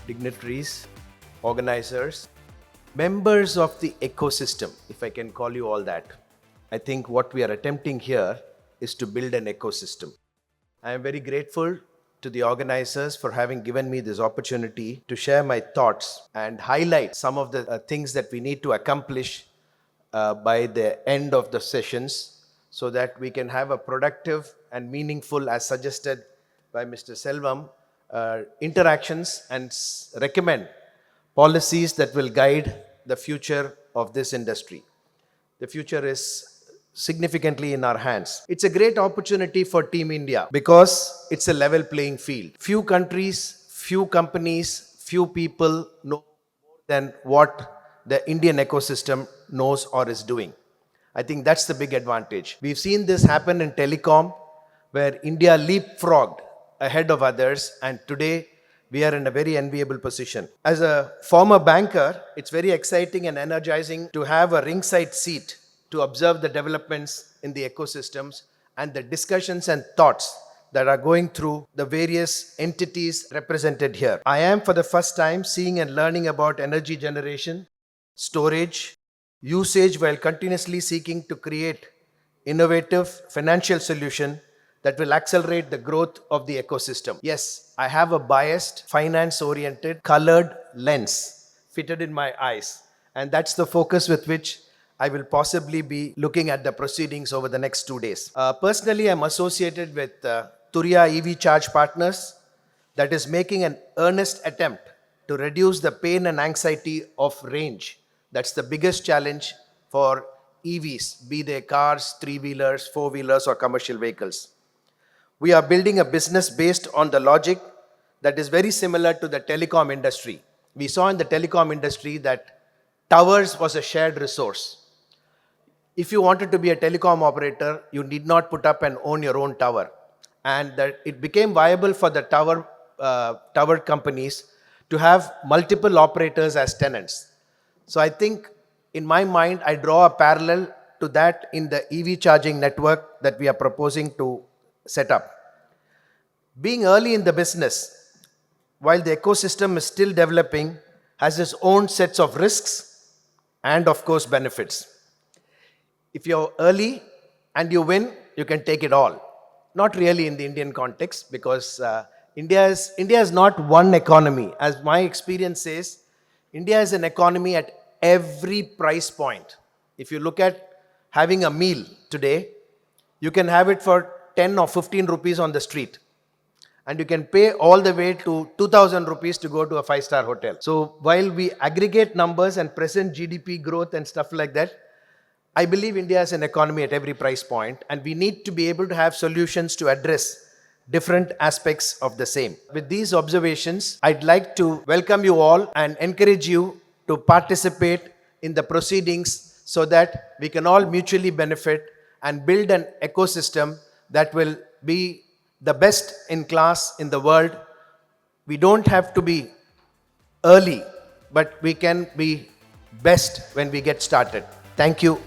dignitaries, organizers, members of the ecosystem, if I can call you all that. I think what we are attempting here is to build an ecosystem. I am very grateful to the organizers for having given me this opportunity to share my thoughts and highlight some of the things that we need to accomplish by the end of the sessions so that we can have a productive and meaningful, as suggested by Mr. Selvam, interactions and recommend policies that will guide the future of this industry. The future is significantly in our hands. It's a great opportunity for Team India because it's a level playing field. Few countries, few companies, few people know more than what the Indian ecosystem knows or is doing. I think that's the big advantage. We've seen this happen in telecom, where India leapfrogged ahead of others, and today we are in a very enviable position. As a former banker, it's very exciting and energizing to have a ringside seat to observe the developments in the ecosystems and the discussions and thoughts that are going through the various entities represented here. I am for the first time seeing and learning about energy generation, storage, usage, while continuously seeking to create innovative financial solution that will accelerate the growth of the ecosystem. Yes, I have a biased, finance-oriented, colored lens fitted in my eyes, and that's the focus with which I will possibly be looking at the proceedings over the next 2 days. Personally, I'm associated with Turiya EV Charge Partners that is making an earnest attempt to reduce the pain and anxiety of range. That's the biggest challenge for EVs, be they cars, three-wheelers, four-wheelers, or commercial vehicles. We are building a business based on the logic that is very similar to the telecom industry. We saw in the telecom industry that towers was a shared resource. If you wanted to be a telecom operator, you need not put up and own your own tower. And that it became viable for the tower companies to have multiple operators as tenants. So I think, in my mind, I draw a parallel to that in the EV charging network that we are proposing to set up. Being early in the business, while the ecosystem is still developing, has its own sets of risks and, of course, benefits. If you're early and you win, you can take it all. Not really in the Indian context, because India is not one economy. As my experience says, India is an economy at every price point. If you look at having a meal today, you can have it for 10 or 15 rupees on the street. And you can pay all the way to 2,000 rupees to go to a 5-star hotel. So while we aggregate numbers and present GDP growth and stuff like that, I believe India is an economy at every price point, and we need to be able to have solutions to address different aspects of the same. With these observations, I'd like to welcome you all and encourage you to participate in the proceedings so that we can all mutually benefit and build an ecosystem that will be the best in class in the world. We don't have to be early, but we can be best when we get started. Thank you.